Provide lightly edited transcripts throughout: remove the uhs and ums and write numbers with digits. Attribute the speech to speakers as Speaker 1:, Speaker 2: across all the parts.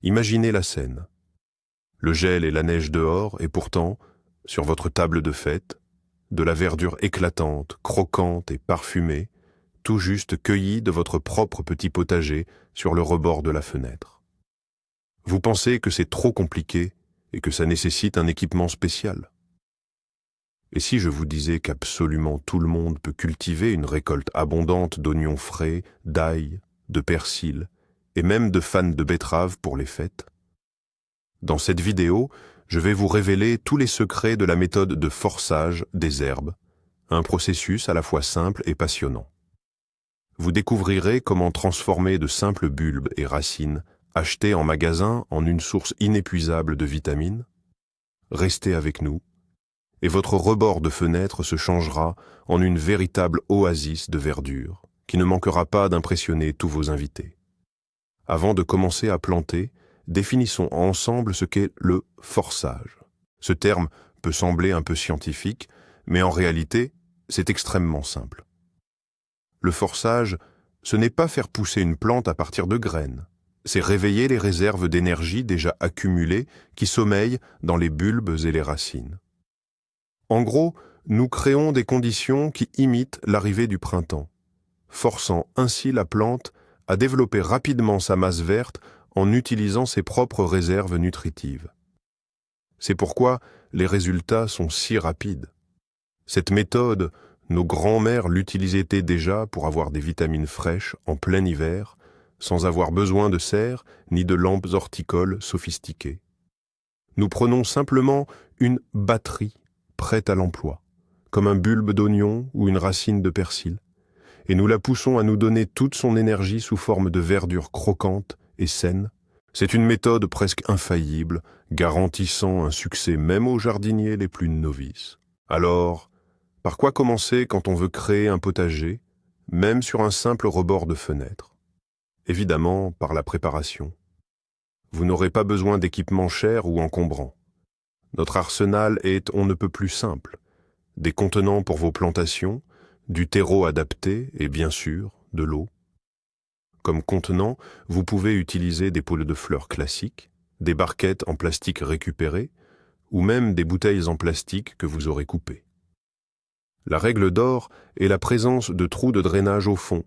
Speaker 1: Imaginez la scène. Le gel et la neige dehors, et pourtant, sur votre table de fête, de la verdure éclatante, croquante et parfumée, tout juste cueillie de votre propre petit potager sur le rebord de la fenêtre. Vous pensez que c'est trop compliqué et que ça nécessite un équipement spécial. Et si je vous disais qu'absolument tout le monde peut cultiver une récolte abondante d'oignons frais, d'ail, de persil et même de fans de betteraves pour les fêtes? Dans cette vidéo, je vais vous révéler tous les secrets de la méthode de forçage des herbes, un processus à la fois simple et passionnant. Vous découvrirez comment transformer de simples bulbes et racines achetés en magasin en une source inépuisable de vitamines. Restez avec nous, et votre rebord de fenêtre se changera en une véritable oasis de verdure qui ne manquera pas d'impressionner tous vos invités. Avant de commencer à planter, définissons ensemble ce qu'est le forçage. Ce terme peut sembler un peu scientifique, mais en réalité, c'est extrêmement simple. Le forçage, ce n'est pas faire pousser une plante à partir de graines, c'est réveiller les réserves d'énergie déjà accumulées qui sommeillent dans les bulbes et les racines. En gros, nous créons des conditions qui imitent l'arrivée du printemps, forçant ainsi la plante à développer rapidement sa masse verte en utilisant ses propres réserves nutritives. C'est pourquoi les résultats sont si rapides. Cette méthode, nos grands-mères l'utilisaient déjà pour avoir des vitamines fraîches en plein hiver, sans avoir besoin de serres ni de lampes horticoles sophistiquées. Nous prenons simplement une batterie prête à l'emploi, comme un bulbe d'oignon ou une racine de persil, et nous la poussons à nous donner toute son énergie sous forme de verdure croquante et saine. C'est une méthode presque infaillible, garantissant un succès même aux jardiniers les plus novices. Alors, par quoi commencer quand on veut créer un potager, même sur un simple rebord de fenêtre? Évidemment, par la préparation. Vous n'aurez pas besoin d'équipements chers ou encombrants. Notre arsenal est on ne peut plus simple. Des contenants pour vos plantations, du terreau adapté et bien sûr, de l'eau. Comme contenant, vous pouvez utiliser des pots de fleurs classiques, des barquettes en plastique récupérées, ou même des bouteilles en plastique que vous aurez coupées. La règle d'or est la présence de trous de drainage au fond,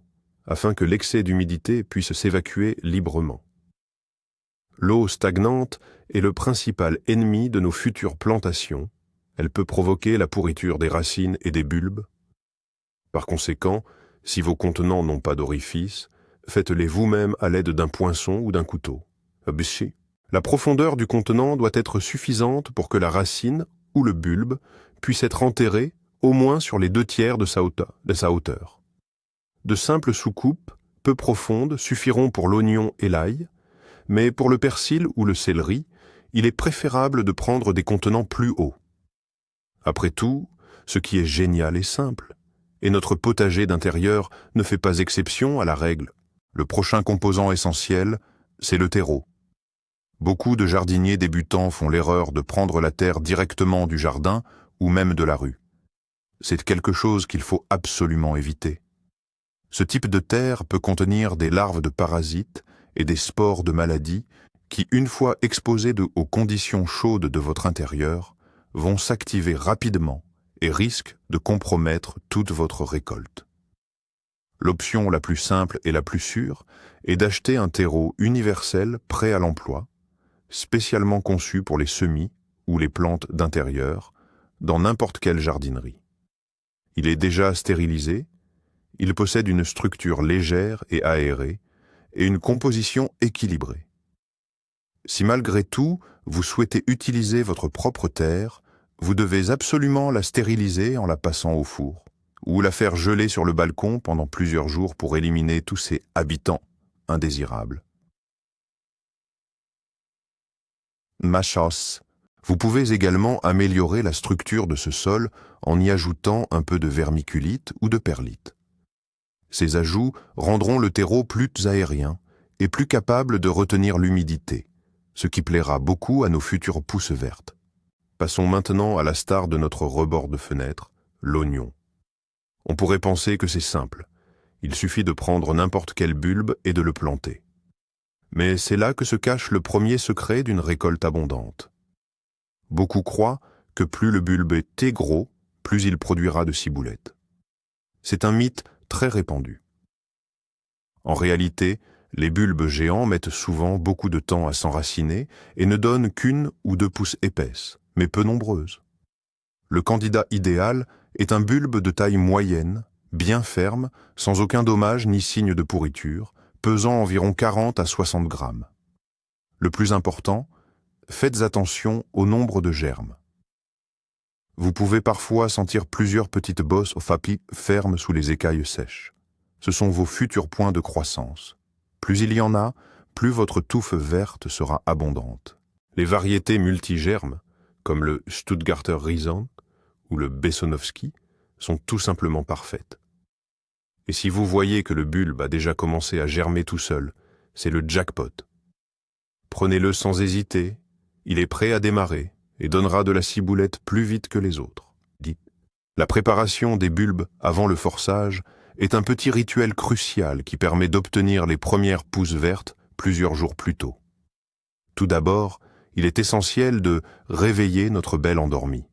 Speaker 1: afin que l'excès d'humidité puisse s'évacuer librement. L'eau stagnante est le principal ennemi de nos futures plantations. Elle peut provoquer la pourriture des racines et des bulbes. Par conséquent, si vos contenants n'ont pas d'orifice, faites-les vous-même à l'aide d'un poinçon ou d'un couteau. La profondeur du contenant doit être suffisante pour que la racine ou le bulbe puisse être enterré au moins sur les 2/3 de sa hauteur. De simples soucoupes, peu profondes, suffiront pour l'oignon et l'ail, mais pour le persil ou le céleri, il est préférable de prendre des contenants plus hauts. Après tout, ce qui est génial est simple, et notre potager d'intérieur ne fait pas exception à la règle. Le prochain composant essentiel, c'est le terreau. Beaucoup de jardiniers débutants font l'erreur de prendre la terre directement du jardin ou même de la rue. C'est quelque chose qu'il faut absolument éviter. Ce type de terre peut contenir des larves de parasites et des spores de maladies qui, une fois exposées aux conditions chaudes de votre intérieur, vont s'activer rapidement et risquent de compromettre toute votre récolte. L'option la plus simple et la plus sûre est d'acheter un terreau universel prêt à l'emploi, spécialement conçu pour les semis ou les plantes d'intérieur, dans n'importe quelle jardinerie. Il est déjà stérilisé, il possède une structure légère et aérée, et une composition équilibrée. Si malgré tout, vous souhaitez utiliser votre propre terre, vous devez absolument la stériliser en la passant au four, ou la faire geler sur le balcon pendant plusieurs jours pour éliminer tous ces habitants indésirables. Machos. Vous pouvez également améliorer la structure de ce sol en y ajoutant un peu de vermiculite ou de perlite. Ces ajouts rendront le terreau plus aérien et plus capable de retenir l'humidité, ce qui plaira beaucoup à nos futures pousses vertes. Passons maintenant à la star de notre rebord de fenêtre, l'oignon. On pourrait penser que c'est simple. Il suffit de prendre n'importe quel bulbe et de le planter. Mais c'est là que se cache le premier secret d'une récolte abondante. Beaucoup croient que plus le bulbe est gros, plus il produira de ciboulettes. C'est un mythe très répandu. En réalité, les bulbes géants mettent souvent beaucoup de temps à s'enraciner et ne donnent qu'1 ou 2 pousses épaisses, mais peu nombreuses. Le candidat idéal est un bulbe de taille moyenne, bien ferme, sans aucun dommage ni signe de pourriture, pesant environ 40 à 60 grammes. Le plus important, faites attention au nombre de germes. Vous pouvez parfois sentir plusieurs petites bosses au fapi fermes sous les écailles sèches. Ce sont vos futurs points de croissance. Plus il y en a, plus votre touffe verte sera abondante. Les variétés multigermes, comme le Stuttgarter Riesling ou le Bessonowski, sont tout simplement parfaites. Et si vous voyez que le bulbe a déjà commencé à germer tout seul, c'est le jackpot. Prenez-le sans hésiter, il est prêt à démarrer et donnera de la ciboulette plus vite que les autres. La préparation des bulbes avant le forçage est un petit rituel crucial qui permet d'obtenir les premières pousses vertes plusieurs jours plus tôt. Tout d'abord, il est essentiel de réveiller notre belle endormie.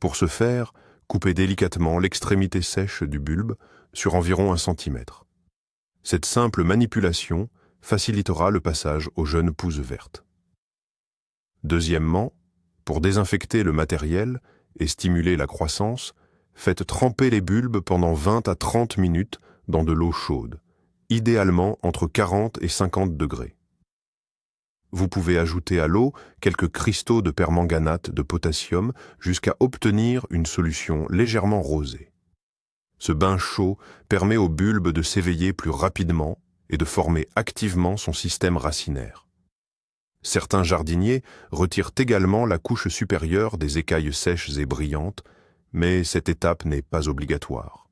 Speaker 1: Pour ce faire, coupez délicatement l'extrémité sèche du bulbe sur environ 1 centimètre. Cette simple manipulation facilitera le passage aux jeunes pousses vertes. Deuxièmement, pour désinfecter le matériel et stimuler la croissance, faites tremper les bulbes pendant 20 à 30 minutes dans de l'eau chaude, idéalement entre 40 et 50 degrés. Vous pouvez ajouter à l'eau quelques cristaux de permanganate de potassium jusqu'à obtenir une solution légèrement rosée. Ce bain chaud permet au bulbe de s'éveiller plus rapidement et de former activement son système racinaire. Certains jardiniers retirent également la couche supérieure des écailles sèches et brillantes, mais cette étape n'est pas obligatoire.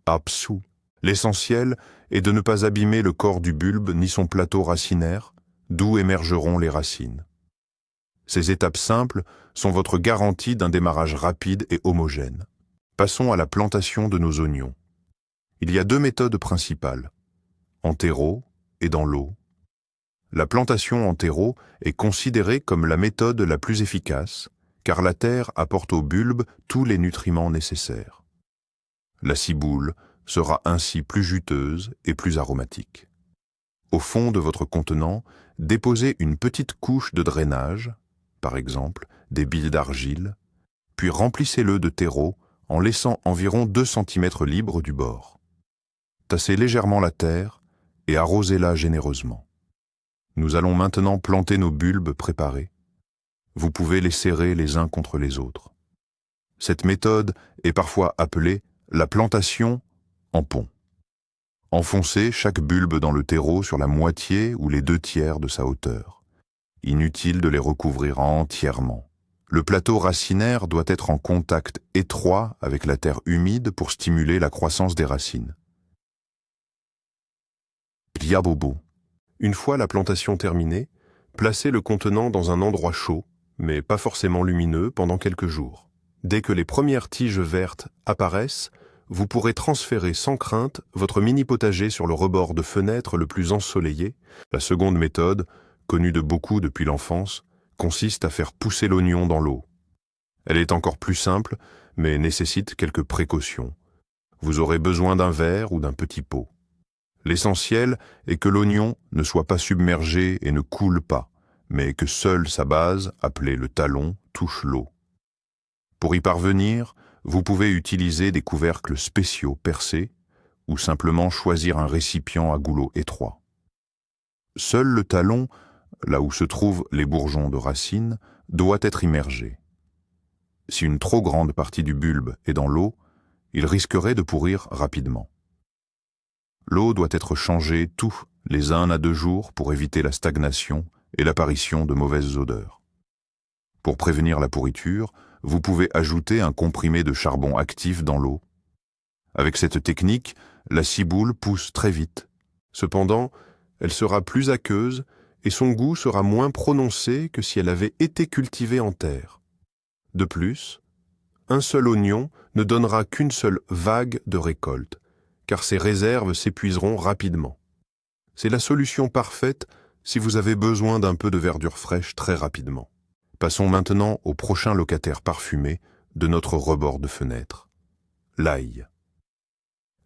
Speaker 1: Absous. L'essentiel est de ne pas abîmer le corps du bulbe ni son plateau racinaire, d'où émergeront les racines. Ces étapes simples sont votre garantie d'un démarrage rapide et homogène. Passons à la plantation de nos oignons. Il y a 2 méthodes principales, en terreau et dans l'eau. La plantation en terreau est considérée comme la méthode la plus efficace, car la terre apporte au bulbe tous les nutriments nécessaires. La ciboule sera ainsi plus juteuse et plus aromatique. Au fond de votre contenant, déposez une petite couche de drainage, par exemple des billes d'argile, puis remplissez-le de terreau en laissant environ 2 cm libres du bord. Tassez légèrement la terre et arrosez-la généreusement. Nous allons maintenant planter nos bulbes préparés. Vous pouvez les serrer les uns contre les autres. Cette méthode est parfois appelée la plantation en pont. Enfoncez chaque bulbe dans le terreau sur la moitié ou les 2/3 de sa hauteur. Inutile de les recouvrir entièrement. Le plateau racinaire doit être en contact étroit avec la terre humide pour stimuler la croissance des racines. Piabobo. Une fois la plantation terminée, placez le contenant dans un endroit chaud, mais pas forcément lumineux, pendant quelques jours. Dès que les premières tiges vertes apparaissent, vous pourrez transférer sans crainte votre mini-potager sur le rebord de fenêtre le plus ensoleillé. La seconde méthode, connue de beaucoup depuis l'enfance, consiste à faire pousser l'oignon dans l'eau. Elle est encore plus simple, mais nécessite quelques précautions. Vous aurez besoin d'un verre ou d'un petit pot. L'essentiel est que l'oignon ne soit pas submergé et ne coule pas, mais que seule sa base, appelée le talon, touche l'eau. Pour y parvenir, vous pouvez utiliser des couvercles spéciaux percés ou simplement choisir un récipient à goulot étroit. Seul le talon, là où se trouvent les bourgeons de racines, doit être immergé. Si une trop grande partie du bulbe est dans l'eau, il risquerait de pourrir rapidement. L'eau doit être changée tous les 1 à 2 jours pour éviter la stagnation et l'apparition de mauvaises odeurs. Pour prévenir la pourriture, vous pouvez ajouter un comprimé de charbon actif dans l'eau. Avec cette technique, la ciboule pousse très vite. Cependant, elle sera plus aqueuse et son goût sera moins prononcé que si elle avait été cultivée en terre. De plus, un seul oignon ne donnera qu'une seule vague de récolte, car ses réserves s'épuiseront rapidement. C'est la solution parfaite si vous avez besoin d'un peu de verdure fraîche très rapidement. Passons maintenant au prochain locataire parfumé de notre rebord de fenêtre, l'ail.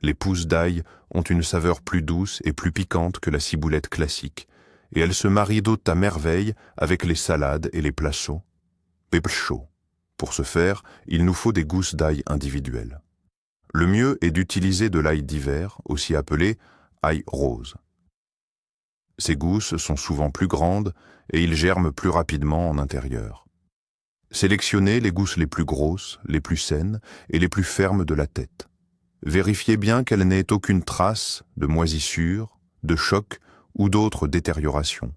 Speaker 1: Les pousses d'ail ont une saveur plus douce et plus piquante que la ciboulette classique, et elles se marient d'autant à merveille avec les salades et les plats chauds. Pepe chaud. Pour ce faire, il nous faut des gousses d'ail individuelles. Le mieux est d'utiliser de l'ail d'hiver, aussi appelé ail rose. Ces gousses sont souvent plus grandes et ils germent plus rapidement en intérieur. Sélectionnez les gousses les plus grosses, les plus saines et les plus fermes de la tête. Vérifiez bien qu'elles n'aient aucune trace de moisissure, de choc ou d'autres détériorations.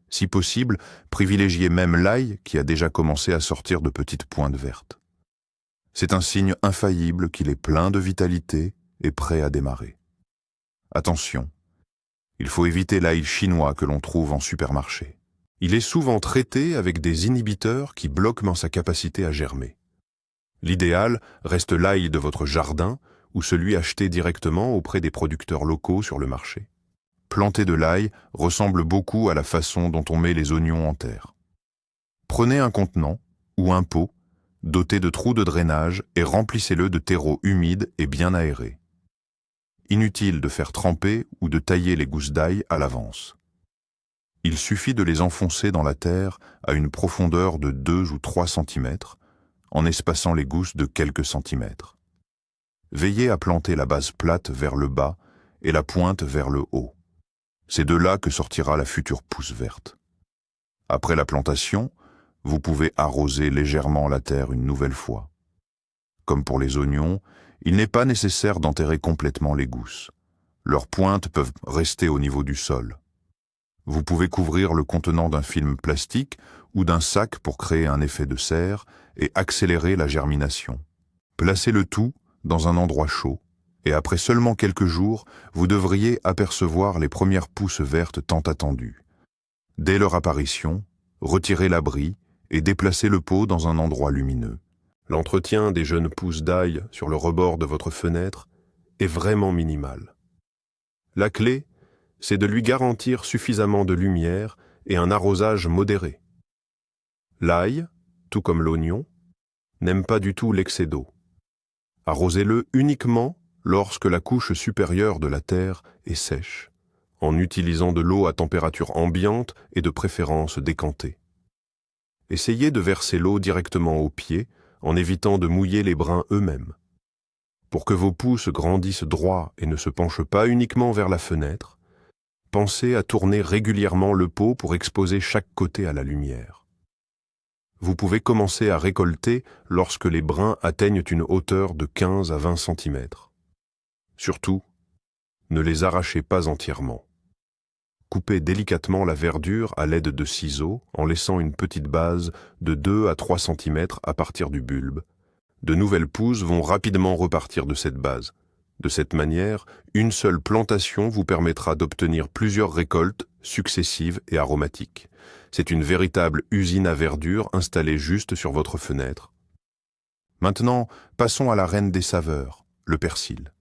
Speaker 1: Si possible, privilégiez même l'ail qui a déjà commencé à sortir de petites pointes vertes. C'est un signe infaillible qu'il est plein de vitalité et prêt à démarrer. Attention, il faut éviter l'ail chinois que l'on trouve en supermarché. Il est souvent traité avec des inhibiteurs qui bloquent dans sa capacité à germer. L'idéal reste l'ail de votre jardin ou celui acheté directement auprès des producteurs locaux sur le marché. Planter de l'ail ressemble beaucoup à la façon dont on met les oignons en terre. Prenez un contenant ou un pot doté de trous de drainage et remplissez-le de terreau humide et bien aéré. Inutile de faire tremper ou de tailler les gousses d'ail à l'avance. Il suffit de les enfoncer dans la terre à une profondeur de 2 ou 3 cm, en espaçant les gousses de quelques centimètres. Veillez à planter la base plate vers le bas et la pointe vers le haut. C'est de là que sortira la future pousse verte. Après la plantation, vous pouvez arroser légèrement la terre une nouvelle fois. Comme pour les oignons, il n'est pas nécessaire d'enterrer complètement les gousses. Leurs pointes peuvent rester au niveau du sol. Vous pouvez couvrir le contenant d'un film plastique ou d'un sac pour créer un effet de serre et accélérer la germination. Placez le tout dans un endroit chaud et après seulement quelques jours, vous devriez apercevoir les premières pousses vertes tant attendues. Dès leur apparition, retirez l'abri et déplacez le pot dans un endroit lumineux. L'entretien des jeunes pousses d'ail sur le rebord de votre fenêtre est vraiment minimal. La clé, c'est de lui garantir suffisamment de lumière et un arrosage modéré. L'ail, tout comme l'oignon, n'aime pas du tout l'excès d'eau. Arrosez-le uniquement lorsque la couche supérieure de la terre est sèche, en utilisant de l'eau à température ambiante et de préférence décantée. Essayez de verser l'eau directement aux pieds, en évitant de mouiller les brins eux-mêmes. Pour que vos pousses grandissent droit et ne se penchent pas uniquement vers la fenêtre, pensez à tourner régulièrement le pot pour exposer chaque côté à la lumière. Vous pouvez commencer à récolter lorsque les brins atteignent une hauteur de 15 à 20 cm. Surtout, ne les arrachez pas entièrement. Coupez délicatement la verdure à l'aide de ciseaux en laissant une petite base de 2 à 3 cm à partir du bulbe. De nouvelles pousses vont rapidement repartir de cette base. De cette manière, une seule plantation vous permettra d'obtenir plusieurs récoltes successives et aromatiques. C'est une véritable usine à verdure installée juste sur votre fenêtre. Maintenant, passons à la reine des saveurs, le persil.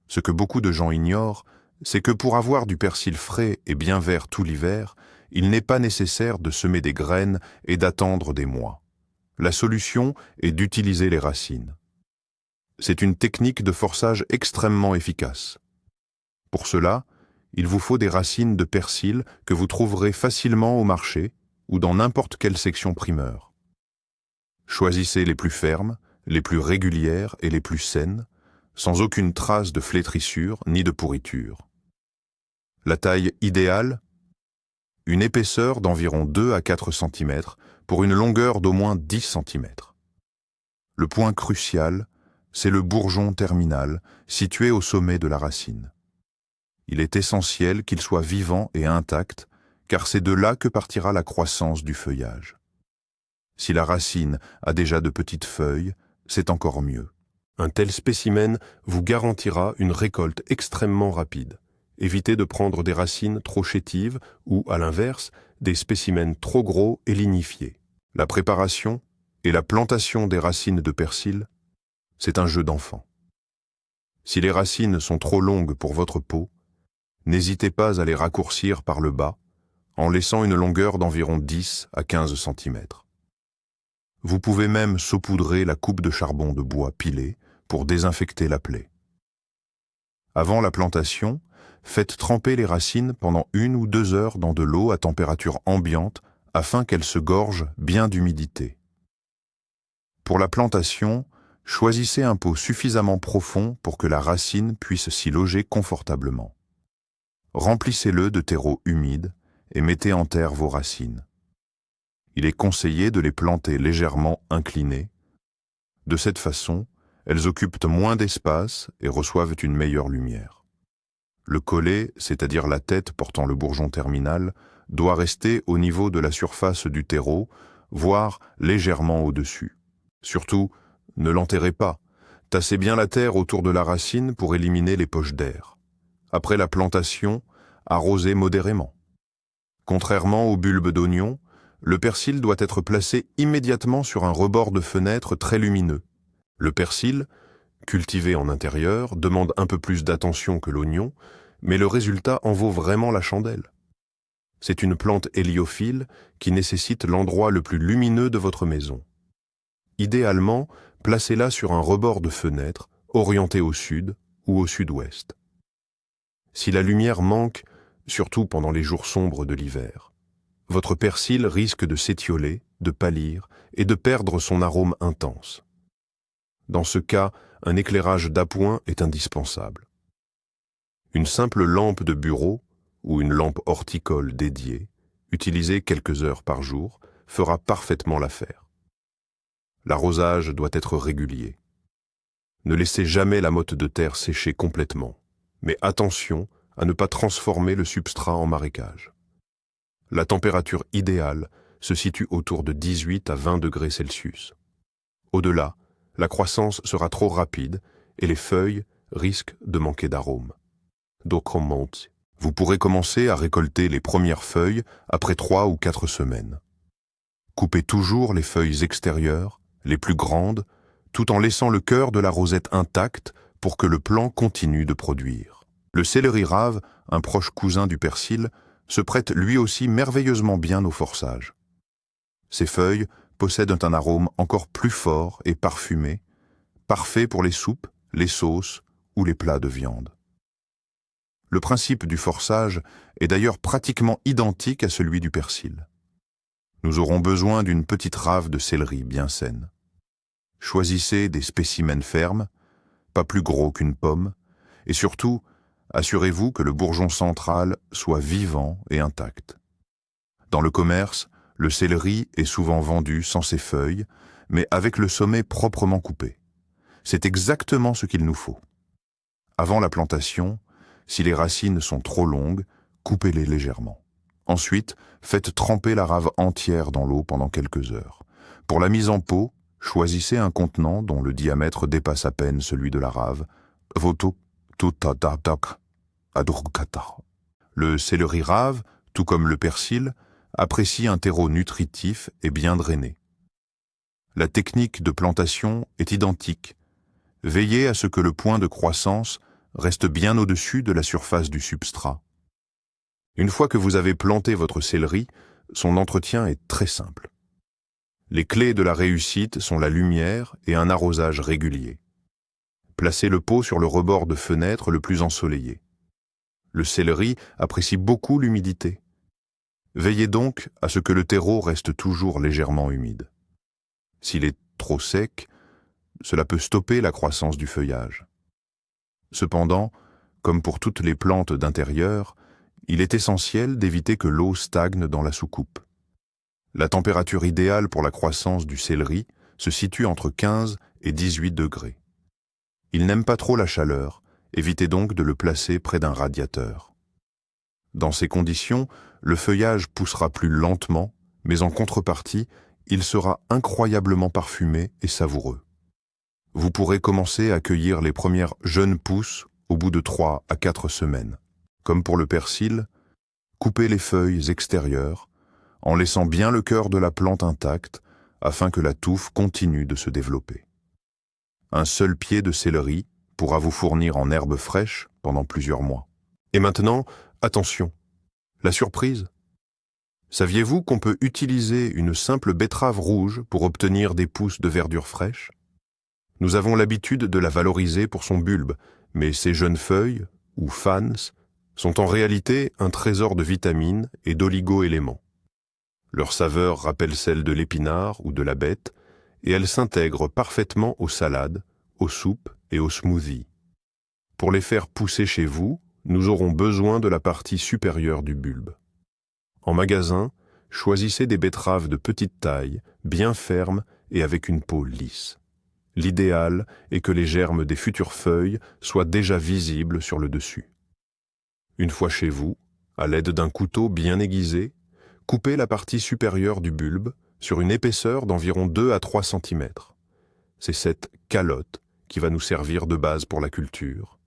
Speaker 1: Ce que beaucoup de gens ignorent, c'est que pour avoir du persil frais et bien vert tout l'hiver, il n'est pas nécessaire de semer des graines et d'attendre des mois. La solution est d'utiliser les racines. C'est une technique de forçage extrêmement efficace. Pour cela, il vous faut des racines de persil que vous trouverez facilement au marché ou dans n'importe quelle section primeur. Choisissez les plus fermes, les plus régulières et les plus saines, sans aucune trace de flétrissure ni de pourriture. La taille idéale, une épaisseur d'environ 2 à 4 cm pour une longueur d'au moins 10 cm. Le point crucial, c'est le bourgeon terminal situé au sommet de la racine. Il est essentiel qu'il soit vivant et intact, car c'est de là que partira la croissance du feuillage. Si la racine a déjà de petites feuilles, c'est encore mieux. Un tel spécimen vous garantira une récolte extrêmement rapide. Évitez de prendre des racines trop chétives ou, à l'inverse, des spécimens trop gros et lignifiés. La préparation et la plantation des racines de persil, c'est un jeu d'enfant. Si les racines sont trop longues pour votre pot, N'hésitez pas à les raccourcir par le bas, en laissant une longueur d'environ 10 à 15 cm. Vous pouvez même saupoudrer la coupe de charbon de bois pilé pour désinfecter la plaie. Avant la plantation, faites tremper les racines pendant 1 ou 2 heures dans de l'eau à température ambiante afin qu'elles se gorgent bien d'humidité. Pour la plantation, choisissez un pot suffisamment profond pour que la racine puisse s'y loger confortablement. Remplissez-le de terreau humide et mettez en terre vos racines. Il est conseillé de les planter légèrement inclinées. De cette façon, elles occupent moins d'espace et reçoivent une meilleure lumière. Le collet, c'est-à-dire la tête portant le bourgeon terminal, doit rester au niveau de la surface du terreau, voire légèrement au-dessus. Surtout, ne l'enterrez pas. Tassez bien la terre autour de la racine pour éliminer les poches d'air. Après la plantation, arrosez modérément. Contrairement aux bulbes d'oignon, le persil doit être placé immédiatement sur un rebord de fenêtre très lumineux. Le persil, cultivé en intérieur, demande un peu plus d'attention que l'oignon, mais le résultat en vaut vraiment la chandelle. C'est une plante héliophile qui nécessite l'endroit le plus lumineux de votre maison. Idéalement, placez-la sur un rebord de fenêtre, orienté au sud ou au sud-ouest. Si la lumière manque, surtout pendant les jours sombres de l'hiver, votre persil risque de s'étioler, de pâlir et de perdre son arôme intense. Dans ce cas, un éclairage d'appoint est indispensable. Une simple lampe de bureau ou une lampe horticole dédiée, utilisée quelques heures par jour, fera parfaitement l'affaire. L'arrosage doit être régulier. Ne laissez jamais la motte de terre sécher complètement, mais attention à ne pas transformer le substrat en marécage. La température idéale se situe autour de 18 à 20 degrés Celsius. Au-delà, la croissance sera trop rapide et les feuilles risquent de manquer d'arôme. Vous pourrez commencer à récolter les premières feuilles après 3 ou 4 semaines. Coupez toujours les feuilles extérieures, les plus grandes, tout en laissant le cœur de la rosette intact pour que le plant continue de produire. Le céleri rave, un proche cousin du persil, se prête lui aussi merveilleusement bien au forçage. Ses feuilles possèdent un arôme encore plus fort et parfumé, parfait pour les soupes, les sauces ou les plats de viande. Le principe du forçage est d'ailleurs pratiquement identique à celui du persil. Nous aurons besoin d'une petite rave de céleri bien saine. Choisissez des spécimens fermes, pas plus gros qu'une pomme, et surtout, assurez-vous que le bourgeon central soit vivant et intact. Dans le commerce, le céleri est souvent vendu sans ses feuilles, mais avec le sommet proprement coupé. C'est exactement ce qu'il nous faut. Avant la plantation, si les racines sont trop longues, coupez-les légèrement. Ensuite, faites tremper la rave entière dans l'eau pendant quelques heures. Pour la mise en pot, choisissez un contenant dont le diamètre dépasse à peine celui de la rave. Le céleri rave, tout comme le persil, apprécie un terreau nutritif et bien drainé. La technique de plantation est identique. Veillez à ce que le point de croissance reste bien au-dessus de la surface du substrat. Une fois que vous avez planté votre céleri, son entretien est très simple. Les clés de la réussite sont la lumière et un arrosage régulier. Placez le pot sur le rebord de fenêtre le plus ensoleillé. Le céleri apprécie beaucoup l'humidité. Veillez donc à ce que le terreau reste toujours légèrement humide. S'il est trop sec, cela peut stopper la croissance du feuillage. Cependant, comme pour toutes les plantes d'intérieur, il est essentiel d'éviter que l'eau stagne dans la soucoupe. La température idéale pour la croissance du céleri se situe entre 15 et 18 degrés. Il n'aime pas trop la chaleur, évitez donc de le placer près d'un radiateur. Dans ces conditions, le feuillage poussera plus lentement, mais en contrepartie, il sera incroyablement parfumé et savoureux. Vous pourrez commencer à cueillir les premières jeunes pousses au bout de 3 à 4 semaines. Comme pour le persil, coupez les feuilles extérieures en laissant bien le cœur de la plante intact afin que la touffe continue de se développer. Un seul pied de céleri pourra vous fournir en herbes fraîches pendant plusieurs mois. Et maintenant, attention, la surprise. Saviez-vous qu'on peut utiliser une simple betterave rouge pour obtenir des pousses de verdure fraîche? Nous avons l'habitude de la valoriser pour son bulbe, mais ces jeunes feuilles, ou fans, sont en réalité un trésor de vitamines et d'oligo-éléments. Leur saveur rappelle celle de l'épinard ou de la bête, et elles s'intègrent parfaitement aux salades, aux soupes et aux smoothies. Pour les faire pousser chez vous, nous aurons besoin de la partie supérieure du bulbe. En magasin, choisissez des betteraves de petite taille, bien fermes et avec une peau lisse. L'idéal est que les germes des futures feuilles soient déjà visibles sur le dessus. Une fois chez vous, à l'aide d'un couteau bien aiguisé, coupez la partie supérieure du bulbe sur une épaisseur d'environ 2 à 3 cm. C'est cette calotte qui va nous servir de base pour la culture.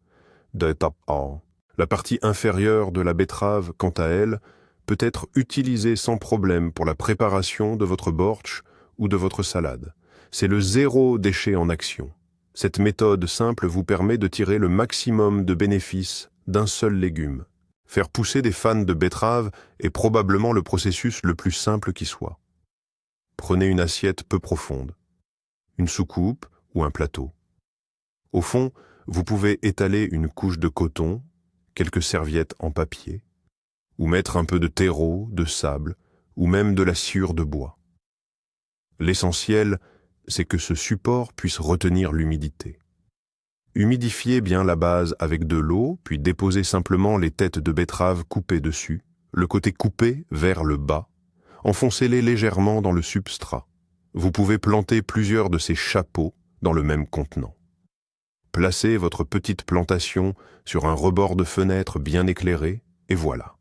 Speaker 1: La partie inférieure de la betterave, quant à elle, peut être utilisée sans problème pour la préparation de votre bortsch ou de votre salade. C'est le zéro déchet en action. Cette méthode simple vous permet de tirer le maximum de bénéfices d'un seul légume. Faire pousser des fans de betterave est probablement le processus le plus simple qui soit. Prenez une assiette peu profonde, une soucoupe ou un plateau. Au fond, vous pouvez étaler une couche de coton, quelques serviettes en papier, ou mettre un peu de terreau, de sable, ou même de la sciure de bois. L'essentiel, c'est que ce support puisse retenir l'humidité. Humidifiez bien la base avec de l'eau, puis déposez simplement les têtes de betterave coupées dessus, le côté coupé vers le bas. Enfoncez-les légèrement dans le substrat. Vous pouvez planter plusieurs de ces chapeaux dans le même contenant. Placez votre petite plantation sur un rebord de fenêtre bien éclairé, et voilà.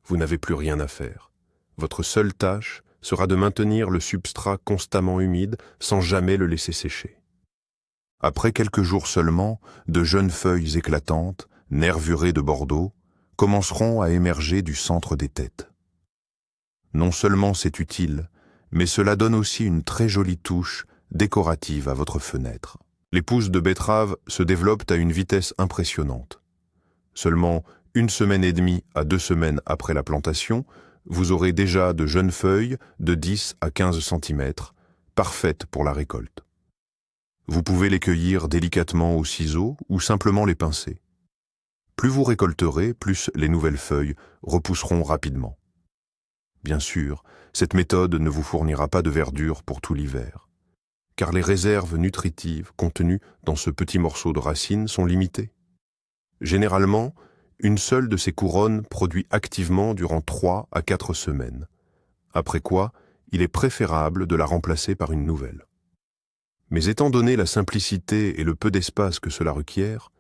Speaker 1: Vous n'avez plus rien à faire. Votre seule tâche sera de maintenir le substrat constamment humide sans jamais le laisser sécher. Après quelques jours seulement, de jeunes feuilles éclatantes, nervurées de Bordeaux, commenceront à émerger du centre des têtes. Non seulement c'est utile, mais cela donne aussi une très jolie touche décorative à votre fenêtre. Les pousses de betterave se développent à une vitesse impressionnante. Seulement 1 semaine et demie à 2 semaines après la plantation, vous aurez déjà de jeunes feuilles de 10 à 15 cm, parfaites pour la récolte. Vous pouvez les cueillir délicatement au ciseau ou simplement les pincer. Plus vous récolterez, plus les nouvelles feuilles repousseront rapidement. Bien sûr, cette méthode ne vous fournira pas de verdure pour tout l'hiver, car les réserves nutritives contenues dans ce petit morceau de racine sont limitées. Généralement, une seule de ces couronnes produit activement durant 3 à 4 semaines, après quoi il est préférable de la remplacer par une nouvelle. Mais étant donné la simplicité et le peu d'espace que cela requiert,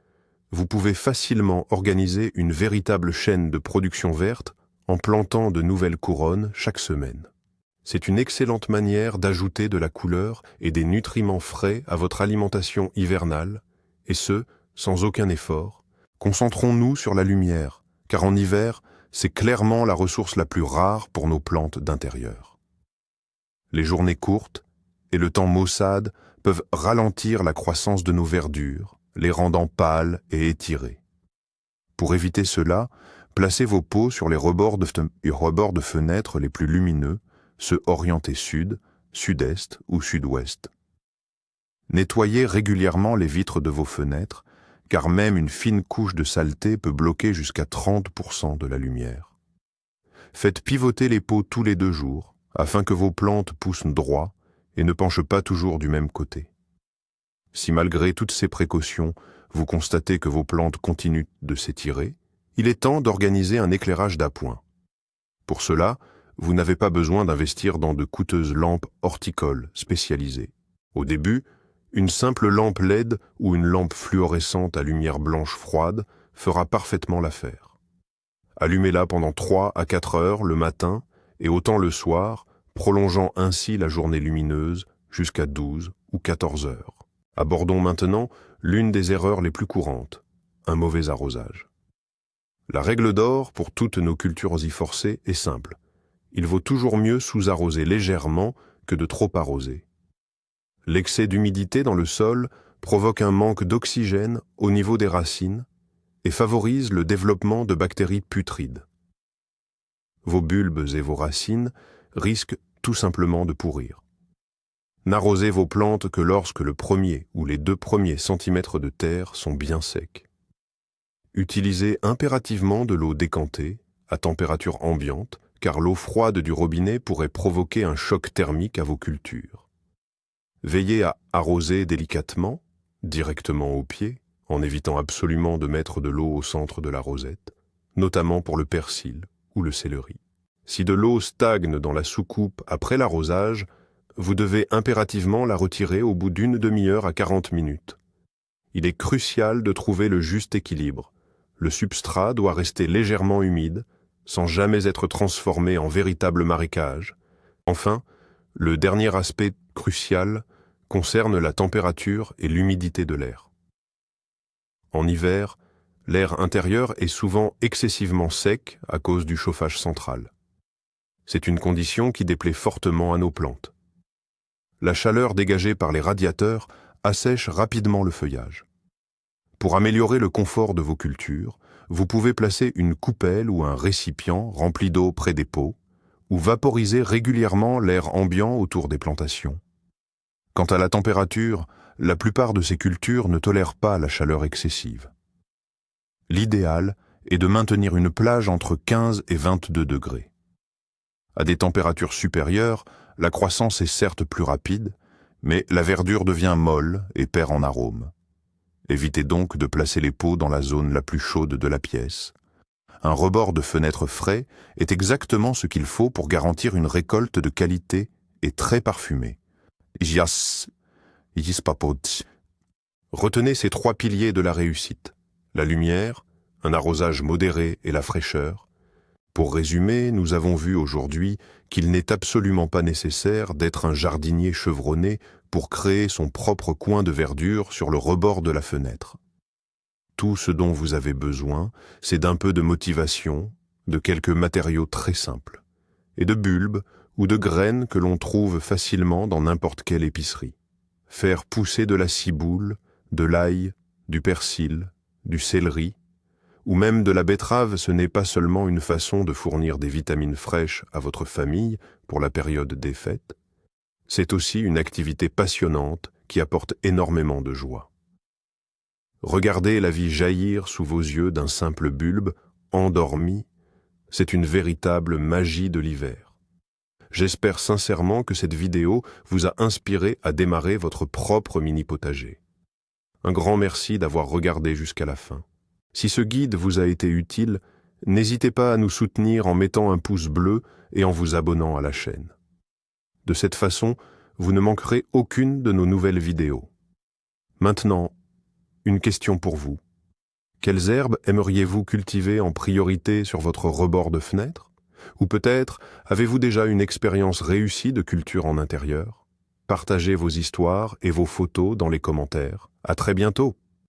Speaker 1: vous pouvez facilement organiser une véritable chaîne de production verte en plantant de nouvelles couronnes chaque semaine. C'est une excellente manière d'ajouter de la couleur et des nutriments frais à votre alimentation hivernale, et ce, sans aucun effort. Concentrons-nous sur la lumière, car en hiver, c'est clairement la ressource la plus rare pour nos plantes d'intérieur. Les journées courtes et le temps maussade peuvent ralentir la croissance de nos verdures, les rendant pâles et étirées. Pour éviter cela, placez vos pots sur les rebords de fenêtres les plus lumineux, ceux orientés sud, sud-est ou sud-ouest. Nettoyez régulièrement les vitres de vos fenêtres, car même une fine couche de saleté peut bloquer jusqu'à 30% de la lumière. Faites pivoter les pots tous les 2 jours, afin que vos plantes poussent droit et ne penchent pas toujours du même côté. Si malgré toutes ces précautions, vous constatez que vos plantes continuent de s'étirer, il est temps d'organiser un éclairage d'appoint. Pour cela, vous n'avez pas besoin d'investir dans de coûteuses lampes horticoles spécialisées. Au début, une simple lampe LED ou une lampe fluorescente à lumière blanche froide fera parfaitement l'affaire. Allumez-la pendant 3 à 4 heures le matin et autant le soir, prolongeant ainsi la journée lumineuse jusqu'à 12 ou 14 heures. Abordons maintenant l'une des erreurs les plus courantes, un mauvais arrosage. La règle d'or pour toutes nos cultures oziforcées est simple. Il vaut toujours mieux sous-arroser légèrement que de trop arroser. L'excès d'humidité dans le sol provoque un manque d'oxygène au niveau des racines et favorise le développement de bactéries putrides. Vos bulbes et vos racines risquent tout simplement de pourrir. N'arrosez vos plantes que lorsque le premier ou les 2 premiers centimètres de terre sont bien secs. Utilisez impérativement de l'eau décantée, à température ambiante, car l'eau froide du robinet pourrait provoquer un choc thermique à vos cultures. Veillez à arroser délicatement, directement au pied, en évitant absolument de mettre de l'eau au centre de la rosette, notamment pour le persil ou le céleri. Si de l'eau stagne dans la soucoupe après l'arrosage, vous devez impérativement la retirer au bout d'une demi-heure à 40 minutes. Il est crucial de trouver le juste équilibre. Le substrat doit rester légèrement humide, sans jamais être transformé en véritable marécage. Enfin, le dernier aspect crucial concerne la température et l'humidité de l'air. En hiver, l'air intérieur est souvent excessivement sec à cause du chauffage central. C'est une condition qui déplaît fortement à nos plantes. La chaleur dégagée par les radiateurs assèche rapidement le feuillage. Pour améliorer le confort de vos cultures, vous pouvez placer une coupelle ou un récipient rempli d'eau près des pots, ou vaporiser régulièrement l'air ambiant autour des plantations. Quant à la température, la plupart de ces cultures ne tolèrent pas la chaleur excessive. L'idéal est de maintenir une plage entre 15 et 22 degrés. À des températures supérieures, la croissance est certes plus rapide, mais la verdure devient molle et perd en arôme. Évitez donc de placer les pots dans la zone la plus chaude de la pièce. Un rebord de fenêtre frais est exactement ce qu'il faut pour garantir une récolte de qualité et très parfumée. Retenez ces 3 piliers de la réussite: la lumière, un arrosage modéré et la fraîcheur. Pour résumer, nous avons vu aujourd'hui qu'il n'est absolument pas nécessaire d'être un jardinier chevronné pour créer son propre coin de verdure sur le rebord de la fenêtre. Tout ce dont vous avez besoin, c'est d'un peu de motivation, de quelques matériaux très simples, et de bulbes ou de graines que l'on trouve facilement dans n'importe quelle épicerie. Faire pousser de la ciboule, de l'ail, du persil, du céleri, ou même de la betterave, ce n'est pas seulement une façon de fournir des vitamines fraîches à votre famille pour la période des fêtes, c'est aussi une activité passionnante qui apporte énormément de joie. Regardez la vie jaillir sous vos yeux d'un simple bulbe, endormi, c'est une véritable magie de l'hiver. J'espère sincèrement que cette vidéo vous a inspiré à démarrer votre propre mini-potager. Un grand merci d'avoir regardé jusqu'à la fin. Si ce guide vous a été utile, n'hésitez pas à nous soutenir en mettant un pouce bleu et en vous abonnant à la chaîne. De cette façon, vous ne manquerez aucune de nos nouvelles vidéos. Maintenant, une question pour vous. Quelles herbes aimeriez-vous cultiver en priorité sur votre rebord de fenêtre? Ou peut-être avez-vous déjà une expérience réussie de culture en intérieur? Partagez vos histoires et vos photos dans les commentaires. À très bientôt!